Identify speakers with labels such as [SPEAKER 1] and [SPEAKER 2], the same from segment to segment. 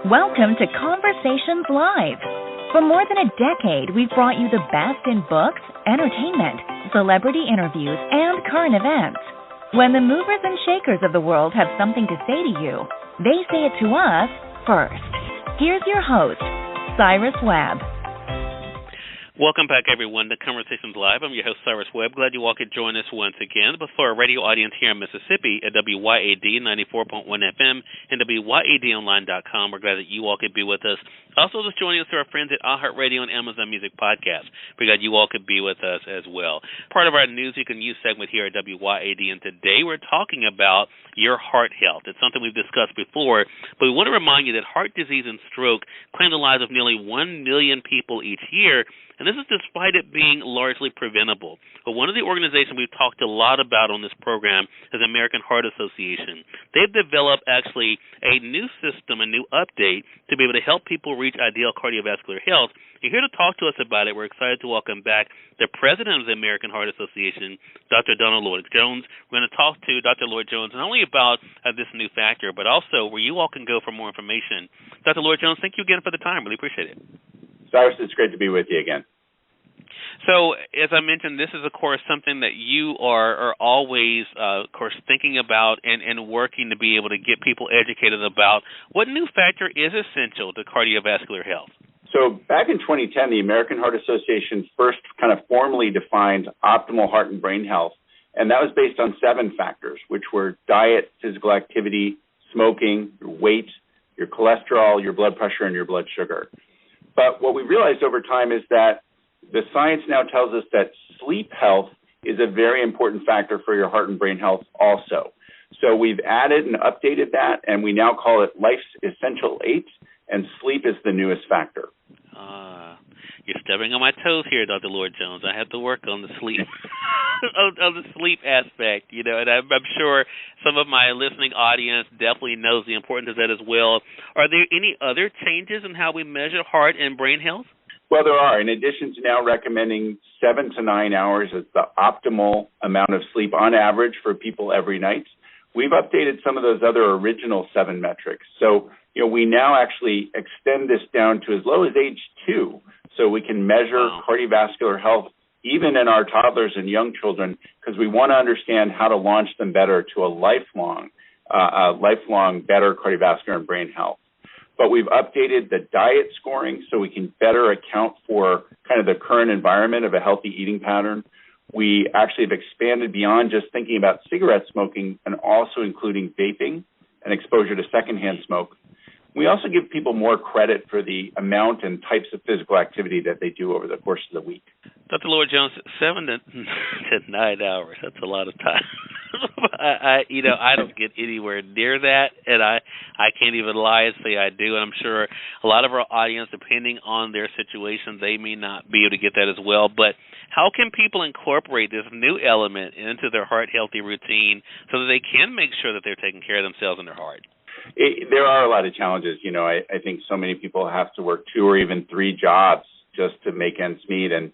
[SPEAKER 1] Welcome to Conversations Live. For more than a decade, we've brought you the best in books, entertainment, celebrity interviews, and current events. When the movers and shakers of the world have something to say to you, they say it to us first. Here's your host, Cyrus Webb.
[SPEAKER 2] Welcome back, everyone, to Conversations Live. I'm your host, Cyrus Webb. Glad you all could join us once again. But for our radio audience here in Mississippi at WYAD 94.1 FM and WYADonline.com, we're glad that you all could be with us. Also, just joining us to our friends at iHeartRadio and Amazon Music Podcast. We're glad you all could be with us as well. Part of our News You Can Use segment here at WYAD, and today we're talking about your heart health. It's something we've discussed before, but we want to remind you that heart disease and stroke claim the lives of nearly 1 million people each year, and this is despite it being largely preventable. But one of the organizations we've talked a lot about on this program is the American Heart Association. They've developed actually a new system, a new update, to be able to help people reach ideal cardiovascular health. And here to talk to us about it, we're excited to welcome back the president of the American Heart Association, Dr. Donald Lloyd-Jones. We're going to talk to Dr. Lloyd-Jones not only about this new factor, but also where you all can go for more information. Dr. Lloyd-Jones, thank you again for the time. Really appreciate it.
[SPEAKER 3] Cyrus, it's great to be with you again.
[SPEAKER 2] So, as I mentioned, this is, of course, something that you are always, of course, thinking about and working to be able to get people educated about. What new factor is essential to cardiovascular health?
[SPEAKER 3] So back in 2010, the American Heart Association first kind of formally defined optimal heart and brain health, and that was based on 7 factors, which were diet, physical activity, smoking, your weight, your cholesterol, your blood pressure, and your blood sugar. But what we realized over time is that the science now tells us that sleep health is a very important factor for your heart and brain health also. So we've added and updated that, and we now call it Life's Essential 8, and sleep is the newest factor.
[SPEAKER 2] You're stepping on my toes here, Dr. Lloyd-Jones. I have to work on the sleep, on the sleep aspect, and I'm sure some of my listening audience definitely knows the importance of that as well. Are there any other changes in how we measure heart and brain health?
[SPEAKER 3] Well, there are. In addition to now recommending 7 to 9 hours as the optimal amount of sleep on average for people every night, we've updated some of those other original 7 metrics. So, we now actually extend this down to as low as age 2, so we can measure cardiovascular health even in our toddlers and young children, because we want to understand how to launch them better to a lifelong better cardiovascular and brain health. But we've updated the diet scoring so we can better account for kind of the current environment of a healthy eating pattern. We actually have expanded beyond just thinking about cigarette smoking and also including vaping and exposure to secondhand smoke. We also give people more credit for the amount and types of physical activity that they do over the course of the week.
[SPEAKER 2] Dr. Lloyd-Jones, 7 to 9 hours, that's a lot of time. I don't get anywhere near that, and I can't even lie and say I do. And I'm sure a lot of our audience, depending on their situation, they may not be able to get that as well. But how can people incorporate this new element into their heart-healthy routine so that they can make sure that they're taking care of themselves and their heart?
[SPEAKER 3] There are a lot of challenges. I think so many people have to work 2 or even 3 jobs just to make ends meet, and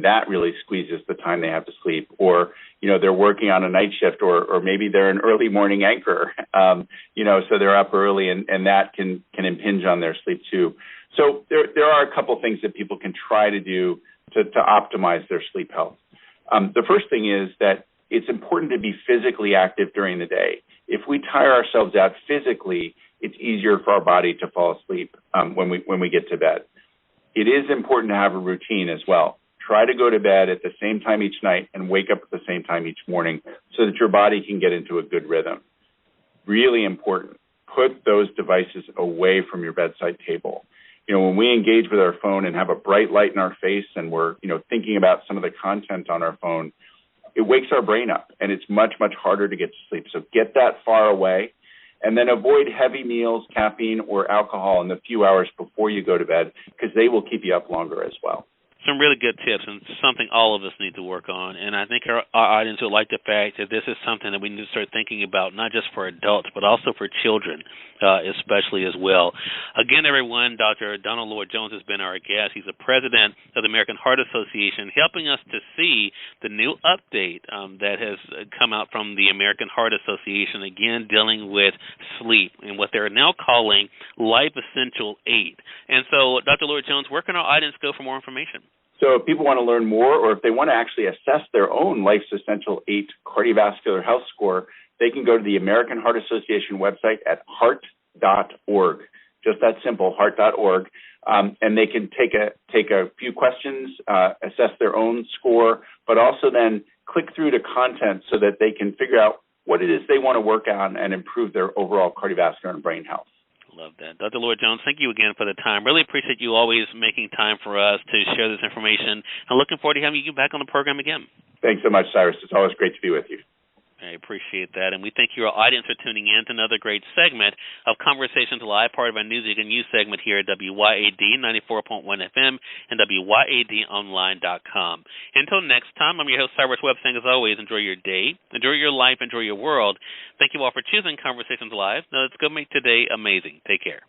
[SPEAKER 3] that really squeezes the time they have to sleep. Or, they're working on a night shift, or maybe they're an early morning anchor, so they're up early, and that can impinge on their sleep too. So there are a couple things that people can try to do to optimize their sleep health. The first thing is that it's important to be physically active during the day. If we tire ourselves out physically, it's easier for our body to fall asleep when we get to bed. It is important to have a routine as well. Try to go to bed at the same time each night and wake up at the same time each morning so that your body can get into a good rhythm. Really important. Put those devices away from your bedside table. When we engage with our phone and have a bright light in our face and we're, thinking about some of the content on our phone, it wakes our brain up, and it's much, much harder to get to sleep. So get that far away, and then avoid heavy meals, caffeine, or alcohol in the few hours before you go to bed, because they will keep you up longer as well.
[SPEAKER 2] Some really good tips, and something all of us need to work on. And I think our audience would like the fact that this is something that we need to start thinking about, not just for adults, but also for children. especially as well. Again, everyone, Dr. Donald Lloyd-Jones has been our guest. He's the president of the American Heart Association, helping us to see the new update that has come out from the American Heart Association, again, dealing with sleep and what they're now calling Life Essential 8. And so, Dr. Lloyd-Jones, where can our audience go for more information?
[SPEAKER 3] So if people want to learn more, or if they want to actually assess their own Life's Essential 8 cardiovascular health score, they can go to the American Heart Association website at heart.org. Just that simple, heart.org. And they can take a few questions, assess their own score, but also then click through to content so that they can figure out what it is they want to work on and improve their overall cardiovascular and brain health.
[SPEAKER 2] Love that. Dr. Lloyd-Jones, thank you again for the time. Really appreciate you always making time for us to share this information. I'm looking forward to having you back on the program again.
[SPEAKER 3] Thanks so much, Cyrus. It's always great to be with you.
[SPEAKER 2] I appreciate that. And we thank your audience for tuning in to another great segment of Conversations Live, part of our News and News segment here at WYAD 94.1 FM and WYADonline.com. Until next time, I'm your host, Cyrus Webb, saying as always, enjoy your day, enjoy your life, enjoy your world. Thank you all for choosing Conversations Live. Now let's go make today amazing. Take care.